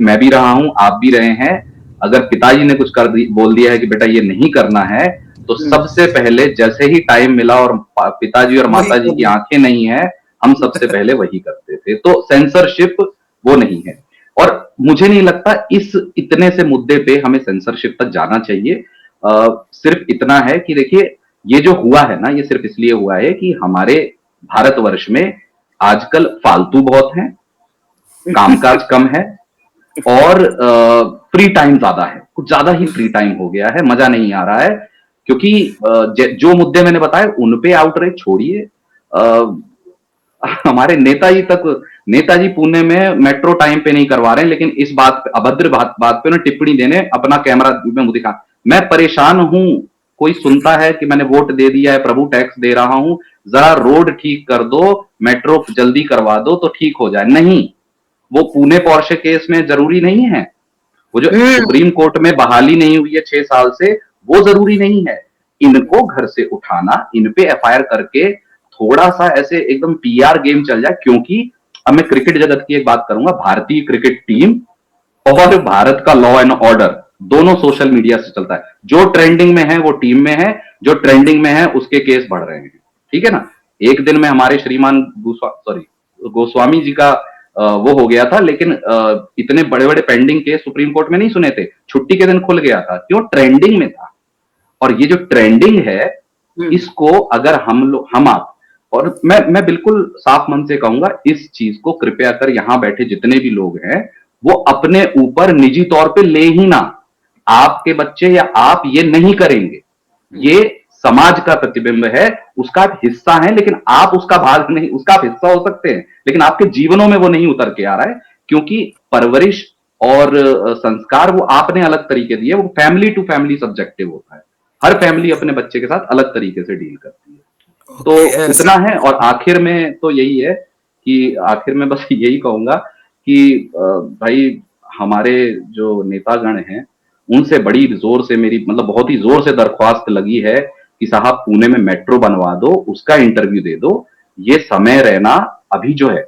मैं भी रहा हूं, आप भी रहे हैं। अगर पिताजी ने कुछ बोल दिया है कि बेटा ये नहीं करना है, तो सबसे पहले जैसे ही टाइम मिला और पिताजी और वही माताजी की करना। आंखें नहीं है, हम सबसे पहले वही करते थे। तो सेंसरशिप वो नहीं है, और मुझे नहीं लगता इस इतने से मुद्दे पे हमें सेंसरशिप तक जाना चाहिए। सिर्फ इतना है कि देखिए, ये जो हुआ है ना, ये सिर्फ इसलिए हुआ है कि हमारे भारतवर्ष में आजकल फालतू बहुत हैं, कामकाज कम है, और फ्री टाइम ज्यादा है। कुछ ज्यादा ही फ्री टाइम हो गया है, मजा नहीं आ रहा है। क्योंकि जो मुद्दे मैंने बताए उन पे आउटरीच छोड़िए। हमारे नेताजी पुणे में मेट्रो टाइम पे नहीं करवा रहे हैं, लेकिन इस बात पे, अभद्र बात पे ना टिप्पणी देने अपना कैमरा में मुंह दिखा। मैं परेशान हूं, कोई सुनता है कि मैंने वोट दे दिया है, प्रभु टैक्स दे रहा हूं, जरा रोड ठीक कर दो, मेट्रो जल्दी करवा दो तो ठीक हो जाए। नहीं, वो पुणे पोर्शे केस में जरूरी नहीं है। वो जो सुप्रीम कोर्ट में बहाली नहीं हुई है 6 साल से, वो जरूरी नहीं है। इनको घर से उठाना, इन पे एफआईआर करके थोड़ा सा ऐसे एकदम पीआर गेम चल जाए। क्योंकि अब मैं क्रिकेट जगत की एक बात करूंगा, भारतीय क्रिकेट टीम और भारत का लॉ एंड ऑर्डर दोनों सोशल मीडिया से चलता है। जो ट्रेंडिंग में है वो टीम में है, जो ट्रेंडिंग में है उसके केस बढ़ रहे हैं, ठीक है ना। एक दिन में हमारे श्रीमान गोस्वामी जी का वो हो गया था, लेकिन इतने बड़े बड़े पेंडिंग केस सुप्रीम कोर्ट में नहीं सुने थे, छुट्टी के दिन खुल गया था, क्यों? ट्रेंडिंग में था। और ये जो ट्रेंडिंग है इसको अगर हम आप और मैं बिल्कुल साफ मन से कहूंगा, इस चीज को कृपया कर यहां बैठे जितने भी लोग हैं वो अपने ऊपर निजी तौर पे ले ही ना। आपके बच्चे या आप ये नहीं करेंगे, ये समाज का प्रतिबिंब है, उसका आप हिस्सा है, लेकिन आप उसका भाग नहीं, उसका आप हिस्सा हो सकते हैं लेकिन आपके जीवनों में वो नहीं उतर के आ रहा है, क्योंकि परवरिश और संस्कार वो आपने अलग तरीके दिए। वो फैमिली टू फैमिली सब्जेक्टिव होता है, हर फैमिली अपने बच्चे के साथ अलग तरीके से डील करती है। तो इतना है। और आखिर में तो यही है कि आखिर में बस यही कहूंगा कि भाई हमारे जो नेतागण हैं उनसे बड़ी जोर से मेरी मतलब बहुत ही जोर से दरख्वास्त लगी है कि साहब पुणे में मेट्रो बनवा दो, उसका इंटरव्यू दे दो। ये समय रहना अभी जो है,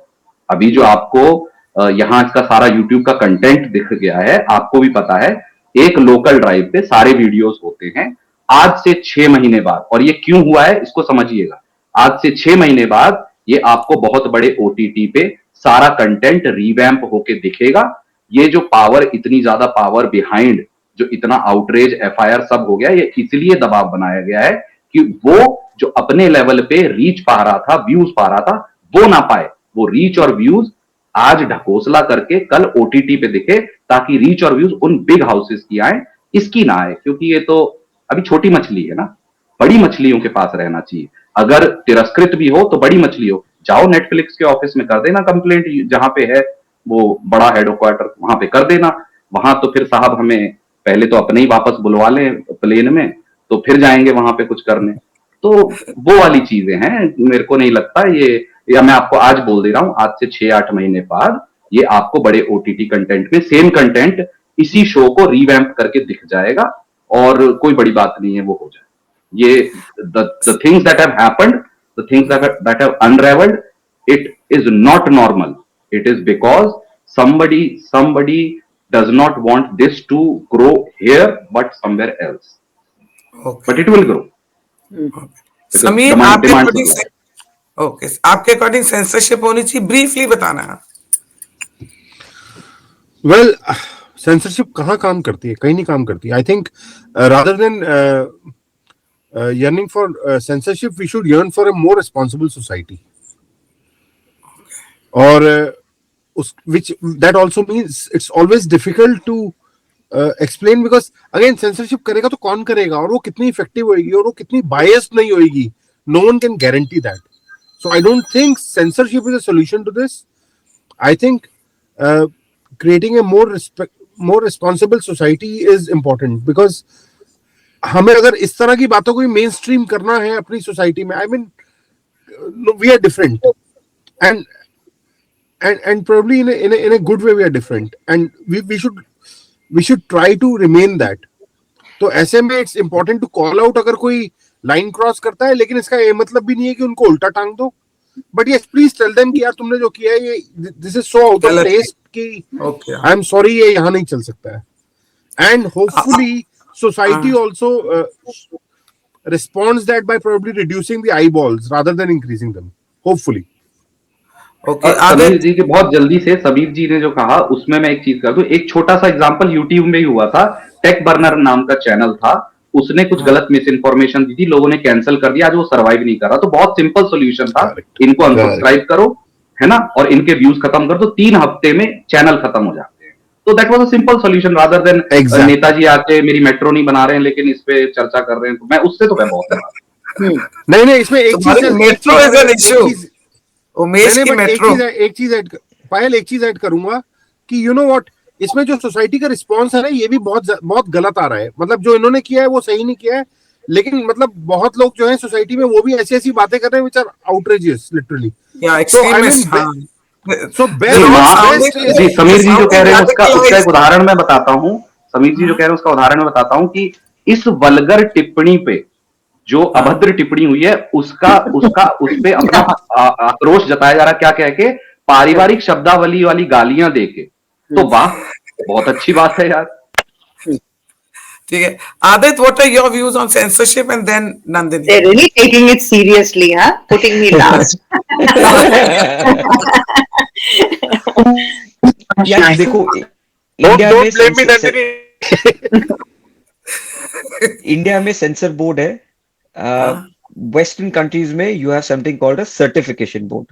अभी जो आपको यहाँ इसका सारा यूट्यूब का कंटेंट दिख गया है, आपको भी पता है एक लोकल ड्राइव पे सारे वीडियोस होते हैं। आज से 6 महीने बाद, और ये क्यों हुआ है इसको समझिएगा, आज से 6 महीने बाद ये आपको बहुत बड़े ओटीटी पे सारा कंटेंट रिवैम्प होके दिखेगा। ये जो पावर, इतनी ज्यादा पावर बिहाइंड, जो इतना आउटरेज एफआईआर सब हो गया, ये इसलिए दबाव बनाया गया है कि वो जो अपने लेवल पे रीच पा रहा था, व्यूज पा रहा था, वो ना पाए। वो रीच और व्यूज आज ढकोसला करके कल ओटीटी पे दिखे, ताकि रीच और व्यूज उन बिग हाउसेस की आए, इसकी ना आए। क्योंकि ये तो अभी छोटी मछली है ना, बड़ी मछलियों के पास रहना चाहिए। अगर तिरस्कृत भी हो तो बड़ी मछली हो, जाओ नेटफ्लिक्स के ऑफिस में कर देना कंप्लेंट, जहां पे है वो बड़ा हेडक्वार्टर, वहां पे कर देना। वहां तो फिर साहब हमें पहले तो अपने ही वापस बुलवा लें प्लेन में, तो फिर जाएंगे वहां पे कुछ करने। तो वो वाली चीजें हैं, मेरे को नहीं लगता ये, या मैं आपको आज बोल दे रहा हूं, आज से 6-8 महीने बाद ये आपको बड़े ओटीटी कंटेंट में सेम कंटेंट इसी शो को रिवैम्प करके दिख जाएगा, और कोई बड़ी बात नहीं है, वो हो जाए। ये the things that have happened, the things that have unraveled, it is not normal. It is because somebody does not want this to grow here but somewhere else. Okay. But it will grow. Because Sameer, demand आपके according supply. Okay, आपके according censorship होनी चाहिए, briefly बताना। Well, censorship कहाँ काम करती है? कहीं नहीं काम करती। I think rather than yearning for censorship, we should yearn for a more responsible society. Or which that also means it's always difficult to explain, because again censorship करेगा तो कौन करेगा, और वो कितनी effective होएगी, और वो कितनी biased नहीं होएगी, no one can guarantee that. So I don't think censorship is a solution to this. I think creating a more responsible society is important, because हमें अगर इस तरह की बातों को मेन स्ट्रीम करना है अपनी सोसाइटी में, I mean we are different and probably in a good way we are different, and we should try to remain that. तो ऐसे में it's important to call out अगर कोई लाइन क्रॉस करता है, लेकिन इसका ये मतलब भी नहीं है कि उनको उल्टा टांग दो। But yes, please tell them कि यार तुमने जो किया है ये this is so out of taste कि आई एम सॉरी, ये यहाँ नहीं चल सकता है। And hopefully society also responds that by probably reducing the eyeballs rather than increasing them, hopefully. Okay, Sameer ji के बहुत जल्दी से, समीर जी ने जो कहा उसमें मैं एक चीज कर दूं, एक छोटा सा एग्जांपल यूट्यूब में ही हुआ था। टेक बर्नर नाम का चैनल था, उसने कुछ गलत मिस इन्फॉर्मेशन दी थी, लोगों ने कैंसिल कर दिया, आज वो सर्वाइव नहीं कर रहा। तो बहुत सिंपल सोल्यूशन था, इनको अनसब्सक्राइब करो, है ना, और इनके व्यूज खत्म कर दो, 3 हफ्ते में चैनल खत्म हो जाता। तो that was a simple solution, rather than Netaji आके मेरी मेट्रो नहीं बना रहे हैं लेकिन इस पे चर्चा कर रहे हैं। तो मैं उससे तो मैं बहुत नहीं, इसमें एक चीज metro is an issue, Umesh की मेट्रो। एक चीज ऐड करूंगा कि यू नो व्हाट, इसमें जो सोसाइटी का रिस्पांस है ना, ये भी बहुत गलत आ रहा है। मतलब जो इन्होंने किया है वो सही नहीं किया है, लेकिन मतलब बहुत लोग जो है सोसाइटी में वो भी ऐसी ऐसी बातें कर रहे हैं व्हिच आर आउटरेजियस लिटरली। जी, समीर जी जो कह रहे हैं उसका एक उदाहरण मैं बताता हूँ। समीर जी जो कह रहे हैं उसका उदाहरण मैं बताता हूँ कि इस वल्गर टिप्पणी पे जो अभद्र टिप्पणी हुई है उस पे अपना आक्रोश जताया जा रहा है, क्या कह के, पारिवारिक शब्दावली वाली गालियां देके। तो वाह, बहुत अच्छी बात है यार. ठीक है. Adit, what are your views on censorship? And then Nandini. They're really taking it seriously, huh? Putting me last. यार देखो, इंडिया में Don't blame me, Nandini. India में सेंसर बोर्ड है. हाँ. वेस्टर्न कंट्रीज में you have something called a certification board.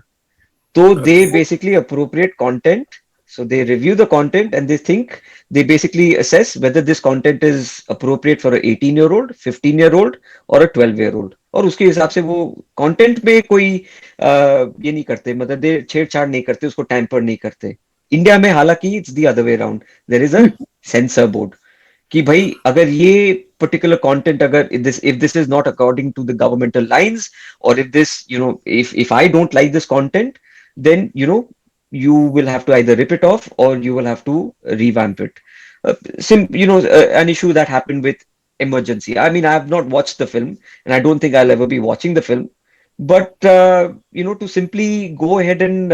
So they Okay. basically appropriate content. So they review the content and they think they basically assess whether this content is appropriate for a 18-year-old, 15-year-old or a 12-year-old. और उसके हिसाब से वो content में कोई ये नहीं करते, मतलब दे छेड़छाड़ नहीं करते, उसको टैम्पर नहीं करते. इंडिया में हालांकि it's the other way around. There is a censor board कि भाई अगर ये particular content, अगर if this is not according to the governmental lines, or if this, if I don't like this content, then you will have to either rip it off or you will have to revamp it. An issue that happened with Emergency. I mean, I have not watched the film, and I don't think I'll ever be watching the film. But to simply go ahead and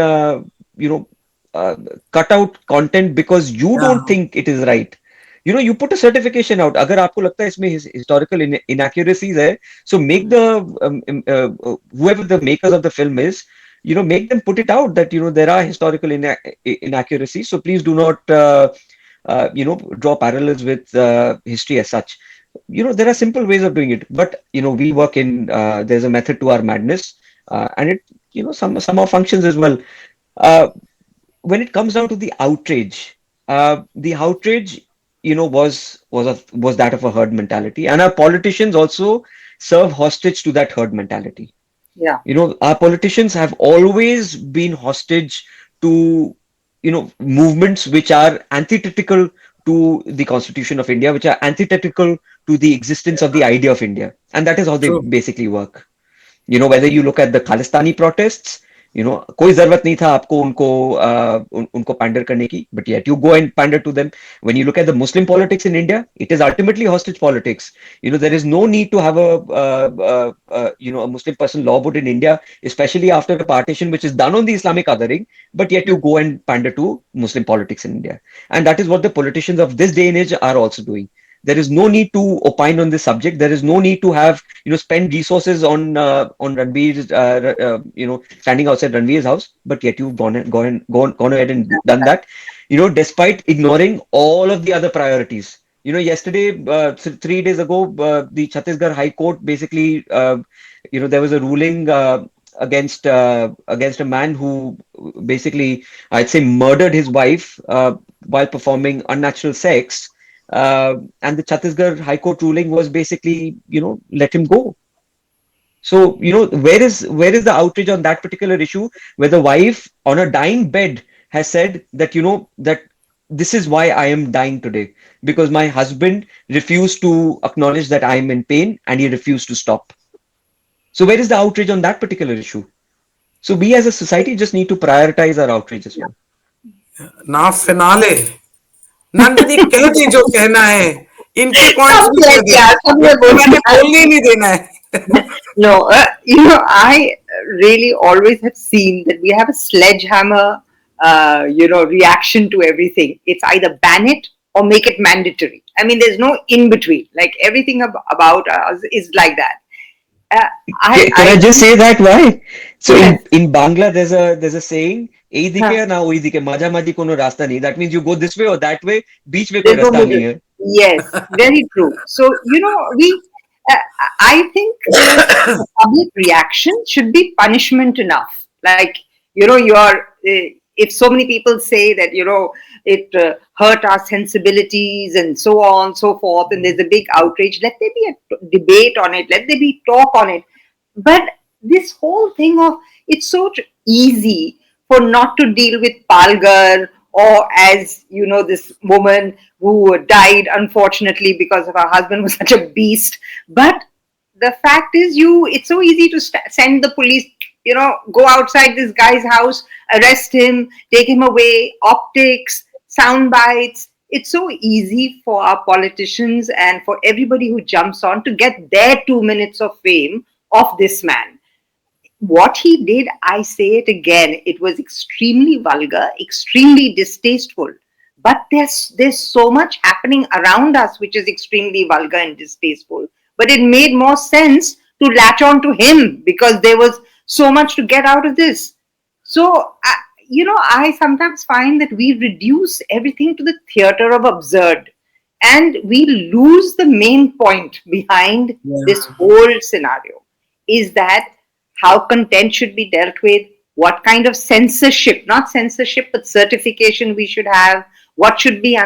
you know uh, cut out content because you don't Yeah. think it is right. You put a certification out. अगर आपको लगता है इसमें historical inaccuracies है, so make the whoever the makers of the film is, make them put it out that there are historical inaccuracies. So please do not draw parallels with history as such. There are simple ways of doing it, but we work in there's a method to our madness, and it somehow functions as well. Uh, when it comes down to the outrage, was that of a herd mentality, and our politicians also serve hostage to that herd mentality. Yeah. Our politicians have always been hostage to, movements which are antithetical to the Constitution of India, which are antithetical to the existence of the idea of India. And that is how they True. basically work. Whether you look at the Khalistani protests, कोई जरूरत नहीं था आपको उनको pander करने की, but yet you go and pander to them. When you look at the Muslim politics in India, it is ultimately hostage politics. There is no need to have a Muslim person law board in India, especially after a partition which is done on the Islamic othering, but yet you go and pander to Muslim politics in India. And that is what the politicians of this day and age are also doing. There is no need to opine on this subject. There is no need to have spend resources on Ranveer's standing outside Ranveer's house. But yet you've gone ahead and done that. Despite ignoring all of the other priorities. Yesterday, 3 days ago, the Chhattisgarh High Court basically, there was a ruling against a man who basically, I'd say, murdered his wife while performing unnatural sex. And the Chhattisgarh High Court ruling was basically, let him go. So, where is the outrage on that particular issue, where the wife on a dying bed has said that, that this is why I am dying today, because my husband refused to acknowledge that I am in pain and he refused to stop. So where is the outrage on that particular issue? So we as a society just need to prioritize our outrage as well. Now finale. Nandini कह दी जो कहना है, इनके points भी कह दिए, मैंने बोलने ही नहीं देना है. No, I really always have seen that we have a sledgehammer, reaction to everything. It's either ban it or make it mandatory. I mean, there's no in between. Like everything about us is like that. Can I just say that why? So Yes. in Bangla, there's a saying, "Ei dike na oi dike, maji kono rasta nahi." That means you go this way or that way. Beech mein koi There's no rasta middle. nahi hai. Yes, very true. So, I think the public reaction should be punishment enough. Like, if so many people say that, it hurt our sensibilities and so on, so forth, and there's a big outrage, let there be a debate on it, let there be talk on it. But this whole thing of it's so easy for not to deal with Palgar, or as this woman who died unfortunately because of her husband was such a beast. But the fact is, it's so easy to send the police, go outside this guy's house, arrest him, take him away, optics, sound bites. It's so easy for our politicians and for everybody who jumps on to get their 2 minutes of fame of this man. What he did, I say it again, it was extremely vulgar, extremely distasteful. but there's so much happening around us which is extremely vulgar and distasteful. But it made more sense to latch on to him because there was so much to get out of this. So, I sometimes find that we reduce everything to the theater of absurd and we lose the main point behind this whole scenario is that how content should be dealt with, what kind of censorship, not censorship, but certification we should have, what should be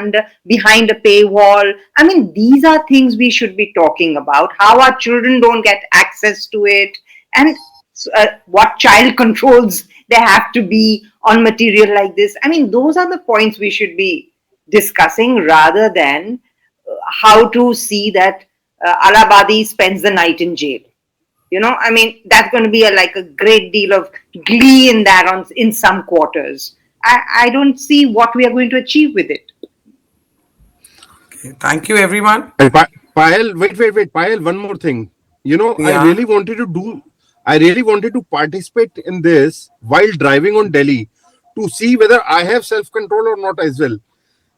behind a paywall. I mean, these are things we should be talking about, how our children don't get access to it, and what child controls there have to be on material like this. I mean, those are the points we should be discussing rather than how to see that Alabadi spends the night in jail. I mean, that's going to be like a great deal of glee in that in some quarters. I don't see what we are going to achieve with it. Okay, thank you, everyone. And Payal, wait, Payal, one more thing. Yeah. I really wanted to participate in this while driving on Delhi to see whether I have self-control or not as well.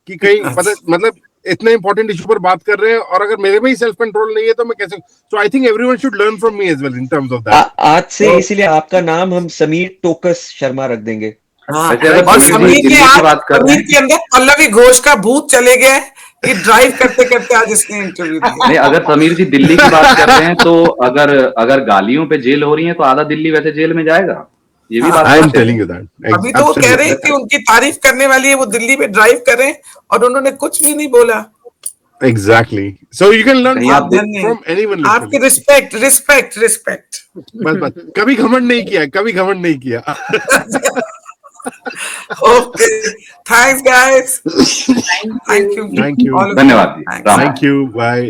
कि कहीं मतलब इतना important issue पर बात कर रहे हैं और अगर मेरे में ही self-control नहीं है तो मैं कैसे? So I think everyone should learn from me as well in terms of that. आज से इसीलिए आपका नाम हम समीर टोकस शर्मा रख देंगे. हाँ, वैसे अगर और समीर समीर दिल्ली के की बात कर रहे समीर के अंदर पल्लवी घोष का भूत चले गए कि ड्राइव करते करते आज इसने इंटरव्यू दिया. नहीं, अगर समीर जी दिल्ली की बात कर रहे हैं तो अगर गालियों पे जेल हो रही है तो आधा दिल्ली वैसे जेल में जाएगा. ये भी बात I am है. telling you that. अभी तो वो कह रहे हैं कि उनकी तारीफ करने वाली है, वो दिल्ली में ड्राइव करें और उन्होंने कुछ भी नहीं बोला. Exactly. So you can learn नहीं, from anyone. आपकी रिस्पेक्ट. बस कभी घमंड नहीं किया. Okay, thanks guys. Thank you. Thank you. All of you. धन्यवाद जी. Thanks. Ram Ram. Thank you. Bye.